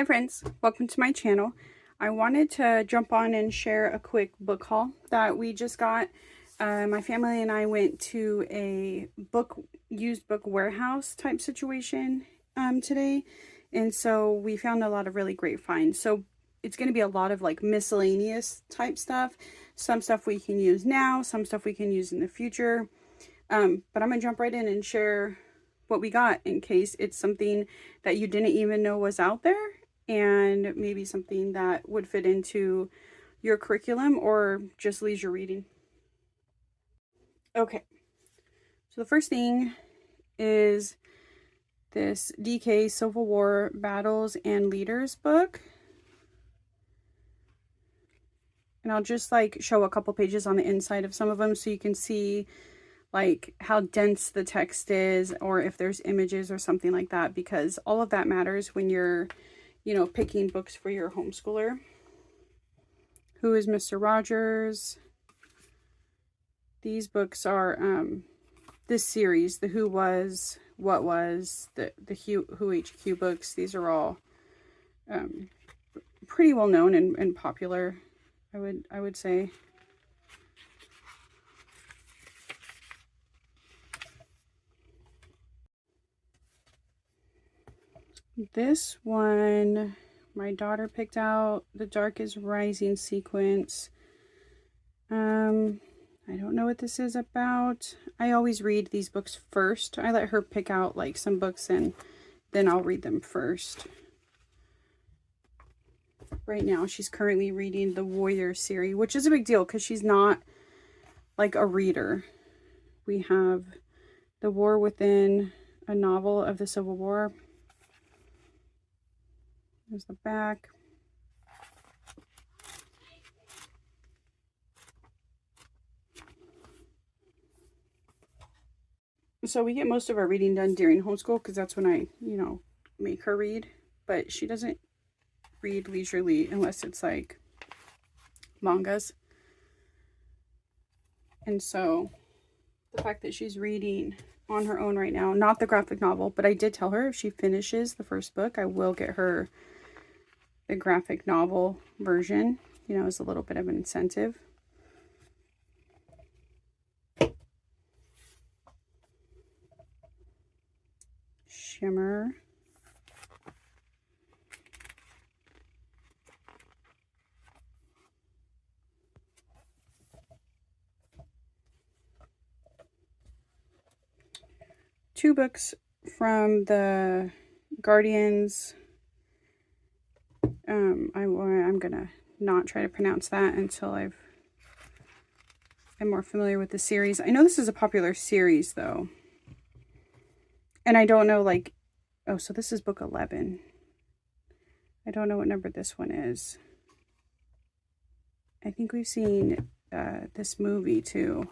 Hi friends, welcome to my channel. I wanted to jump on and share a quick book haul that we just got. My family and I went to a used book warehouse type situation today, and so we found a lot of really great finds. So it's going to be a lot of like miscellaneous type stuff. Some stuff we can use now, some stuff we can use in the future. But I'm going to jump right in and share what we got in case it's something that you didn't even know was out there, and maybe something that would fit into your curriculum or just leisure reading. Okay, so the first thing is this DK Civil War Battles and Leaders book. And I'll just like show a couple pages on the inside of some of them so you can see like how dense the text is, or if there's images or something like that, because all of that matters when you're, picking books for your homeschooler. Who is Mr. Rogers? These books are this series, the Who Was, What Was, the Who HQ books. These are all pretty well known and popular, I would say. This one, my daughter picked out The Dark is Rising sequence. I don't know what this is about. I always read these books first. I let her pick out like some books and then I'll read them first. Right now, she's currently reading the Warrior series, which is a big deal because she's not like a reader. We have The War Within, a novel of the Civil War. There's the back. So we get most of our reading done during homeschool because that's when I, make her read. But she doesn't read leisurely unless it's like mangas. And so the fact that she's reading on her own right now, not the graphic novel, but I did tell her if she finishes the first book, I will get her the graphic novel version, as a little bit of an incentive. Shimmer. Two books from the Guardians. I'm gonna not try to pronounce that until I'm more familiar with the series. I know this is a popular series though, and I don't know so this is book 11. I don't know what number this one is. I think we've seen this movie too.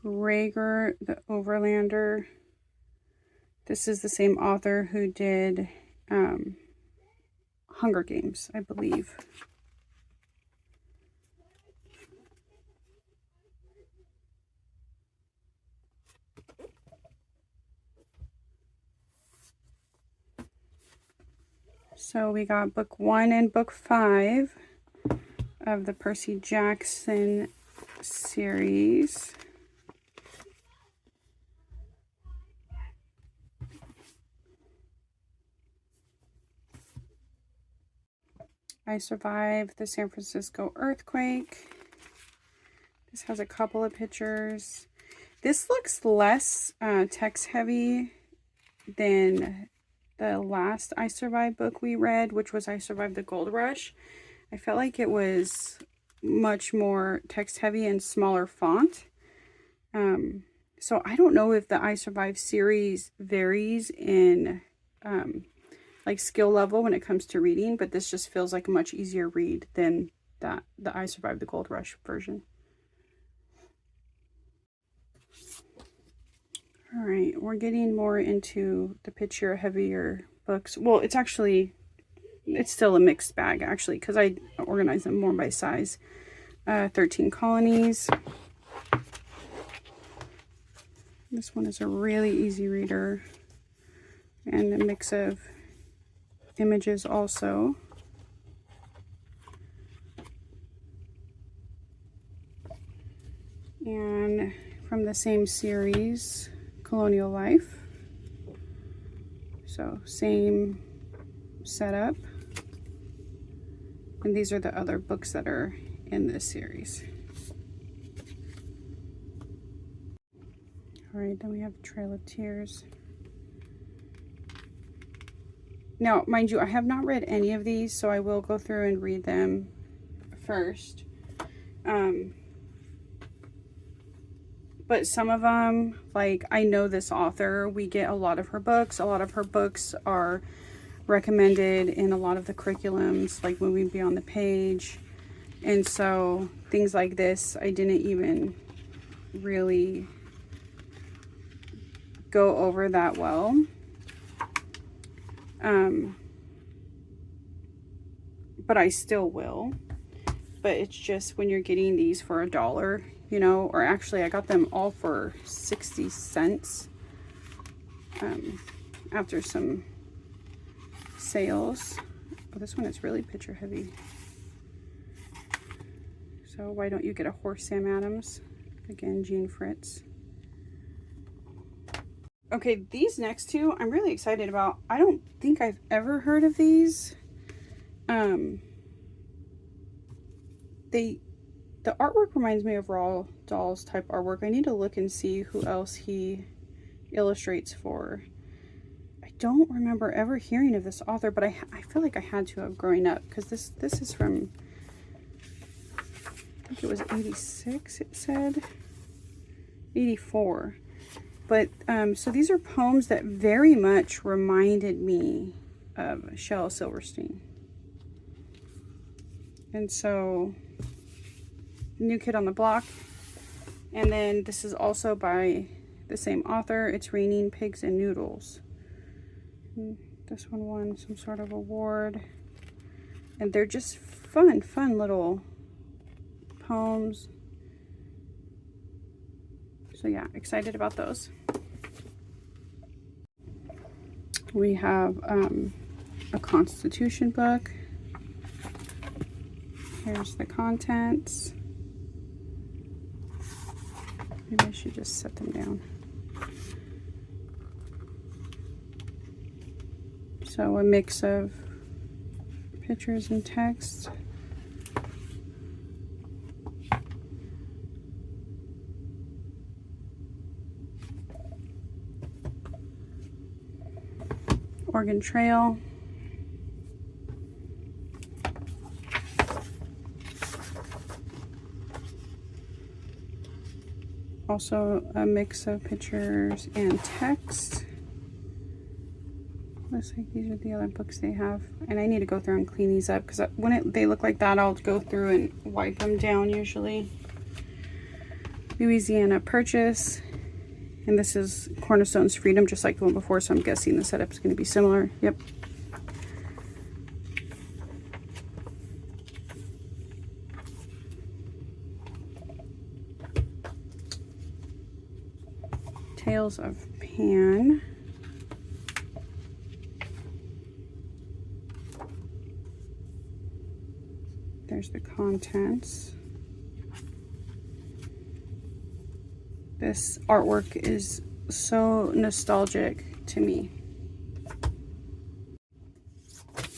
Gregor the Overlander. This is the same author who did Hunger Games, I believe. So we got book 1 and book 5 of the Percy Jackson series. I Survived the San Francisco Earthquake. This has a couple of pictures. This looks less text heavy than the last I Survived book we read, which was I Survived the Gold Rush. I felt like it was much more text heavy and smaller font. So I don't know if the I Survived series varies in like skill level when it comes to reading, but this just feels like a much easier read than the I Survived the Gold Rush version. All right, we're getting more into the picture heavier books. Well, it's still a mixed bag actually, because I organize them more by size. 13 Colonies. This one is a really easy reader and a mix of images also. And from the same series, Colonial Life. So same setup. And these are the other books that are in this series. All right, then we have Trail of Tears. Now, mind you, I have not read any of these, so I will go through and read them first. But some of them, like, I know this author, we get a lot of her books. A lot of her books are recommended in a lot of the curriculums, like Moving Beyond the Page. And so things like this, I didn't even really go over that well. But I still will. But it's just when you're getting these for $1, you know, or actually I got them all for 60 cents after some sales. Oh, this one is really picture heavy. So Why Don't You Get a Horse, Sam Adams. Again, Jean Fritz. Okay, these next two I'm really excited about. I don't think I've ever heard of these. The artwork reminds me of Raw Dolls type artwork. I need to look and see who else he illustrates for. I don't remember ever hearing of this author, but I feel like I had to have growing up, because this is from, I think it was 86, it said. 84. But, so these are poems that very much reminded me of Shel Silverstein. And so, New Kid on the Block. And then this is also by the same author. It's Raining Pigs and Noodles. And this one won some sort of award. And they're just fun little poems. So yeah, excited about those. We have a Constitution book. Here's the contents. Maybe I should just set them down. So a mix of pictures and text. Oregon Trail. Also a mix of pictures and text. Looks like these are the other books they have. And I need to go through and clean these up, because when they look like that, I'll go through and wipe them down usually. Louisiana Purchase. And this is Cornerstone's Freedom, just like the one before, so I'm guessing the setup's going to be similar. Yep. Tales of Pan. There's the contents. This artwork is so nostalgic to me.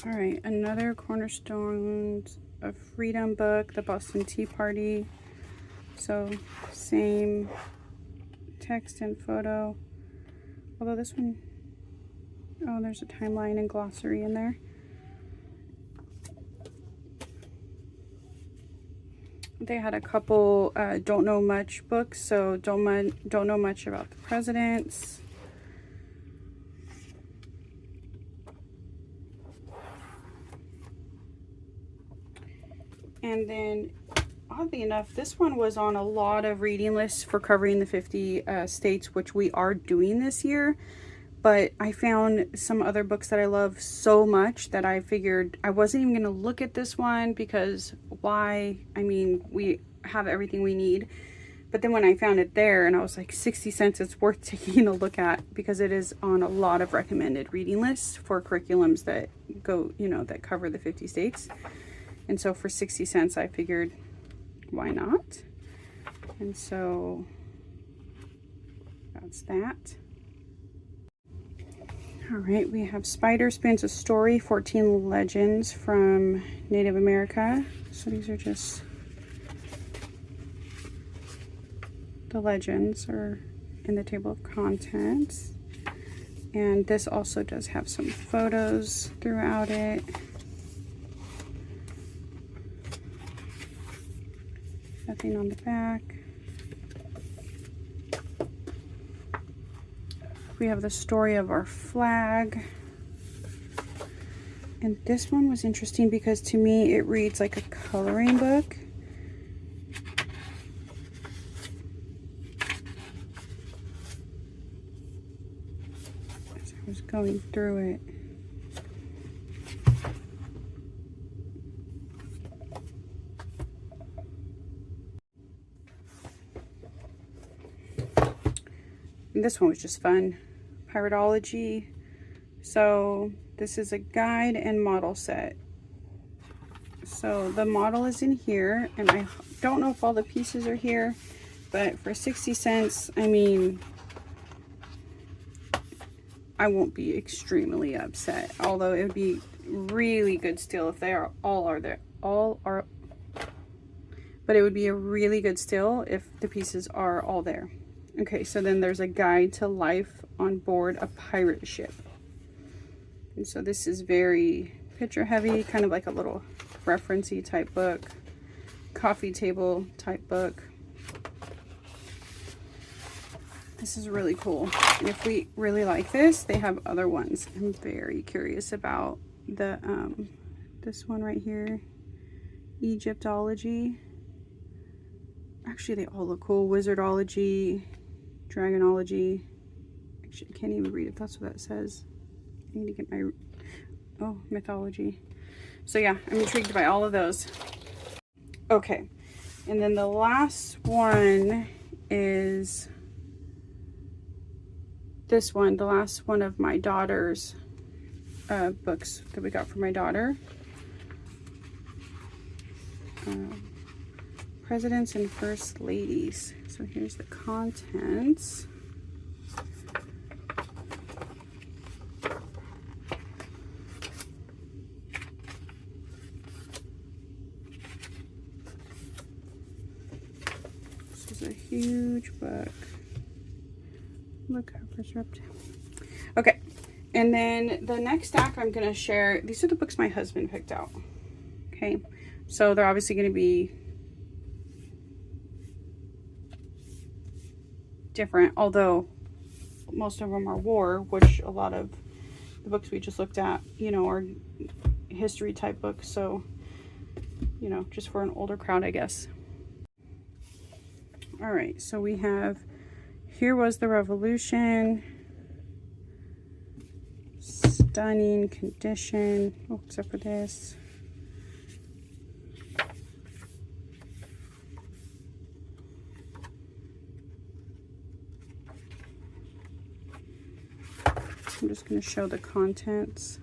All right, another Cornerstones of Freedom book, the Boston Tea Party. So same text and photo. Although this one, oh, there's a timeline and glossary in there. They had a couple don't know much books, so don't know much about the presidents. And then, oddly enough, this one was on a lot of reading lists for covering the 50 states, which we are doing this year. But I found some other books that I love so much that I figured I wasn't even going to look at this one, because supply. I mean, we have everything we need. But then when I found it there and I was like 60 cents, it's worth taking a look at because it is on a lot of recommended reading lists for curriculums that go, you know, that cover the 50 states. And so for 60 cents, I figured, why not? And so that's that. All right, we have Spider Spins a Story, 14 Legends from Native America. So these are just the legends are in the table of contents. And this also does have some photos throughout it. Nothing on the back. We have the story of our flag. And this one was interesting because to me it reads like a coloring book. As I was going through it. And this one was just fun. Piratology. So this is a guide and model set. So the model is in here, and I don't know if all the pieces are here, but for 60 cents, I mean, I won't be extremely upset. Although it would be really good steal if they are all there. But it would be a really good steal if the pieces are all there. Okay, so then there's a guide to life on board a pirate ship. And so this is very picture heavy, kind of like a little reference-y type book, coffee table type book. This is really cool. And if we really like this, they have other ones. I'm very curious about the this one right here, Egyptology. Actually, they all look cool. Wizardology, Dragonology. Actually, I can't even read it. That's what that says. I need to get my, oh, mythology. So yeah, I'm intrigued by all of those. Okay, and then the last one is this one, the last one of my daughter's books that we got for my daughter. Presidents and First Ladies. So here's the contents. This is a huge book. Look how preserved. Okay, and then the next stack I'm going to share, these are the books my husband picked out. Okay, so they're obviously going to be different, although most of them are war, which a lot of the books we just looked at, you know, are history type books. So, you know, just for an older crowd, I guess. All right, so we have Here Was the Revolution, stunning condition, oh, except for this. I'm just going to show the contents.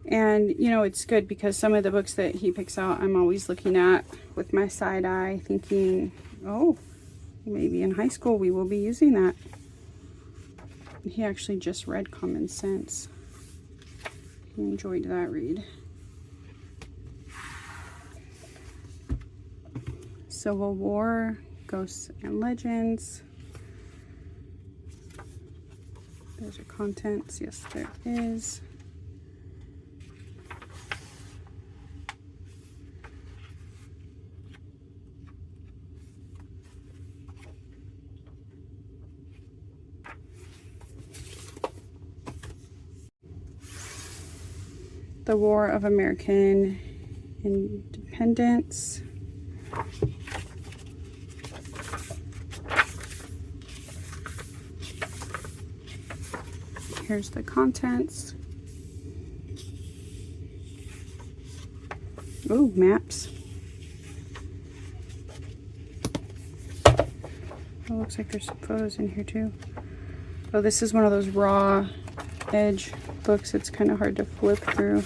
And, you know, it's good because some of the books that he picks out, I'm always looking at with my side eye thinking, oh, maybe in high school we will be using that. He actually just read Common Sense. He enjoyed that read. Civil War, Ghosts and Legends. There's your contents. Yes, there is. The War of American Independence. Here's the contents. Ooh, maps. Oh, looks like there's some photos in here too. Oh, this is one of those raw edge books. It's kind of hard to flip through.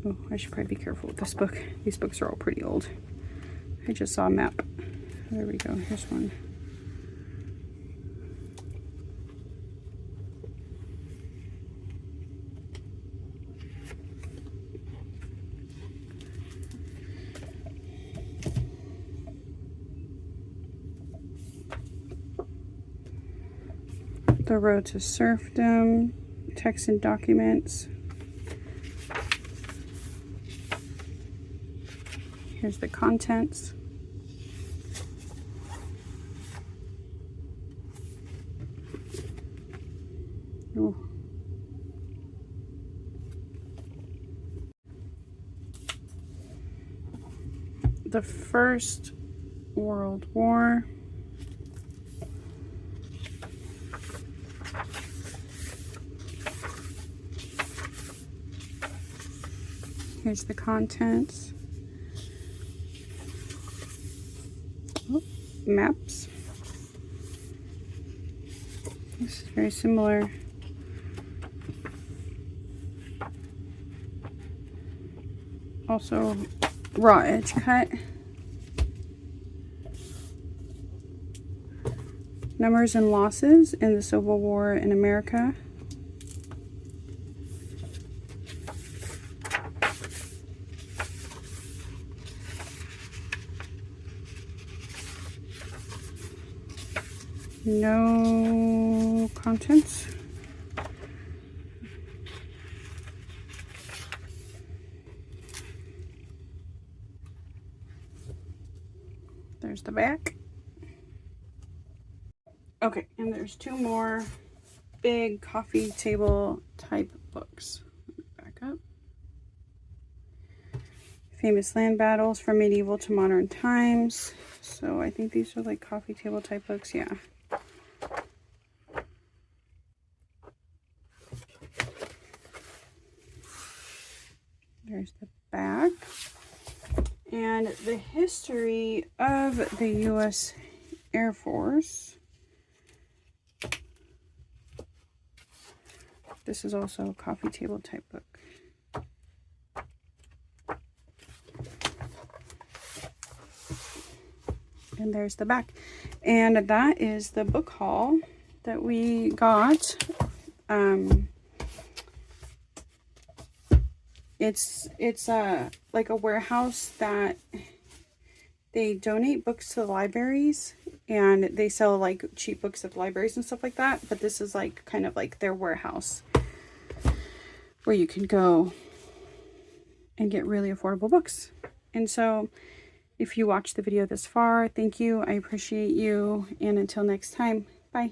Oh, I should probably be careful with this book. These books are all pretty old. I just saw a map. There we go. Here's one. The Road to Serfdom, Text and Documents. Here's the contents. Ooh. The First World War. Here's the contents. Oh, maps. This is very similar. Also raw edge cut. Numbers and losses in the Civil War in America. No contents. There's the back. Okay, and there's two more big coffee table type books. Back up. Famous land battles from medieval to modern times. So I think these are like coffee table type books, yeah. There's the back. And the history of the U.S. Air Force. This is also a coffee table type book. And there's the back. And that is the book haul that we got. It's like a warehouse that they donate books to the libraries, and they sell like cheap books at the libraries and stuff like that. But this is like kind of like their warehouse where you can go and get really affordable books. And so if you watched the video this far, thank you. I appreciate you. And until next time, bye.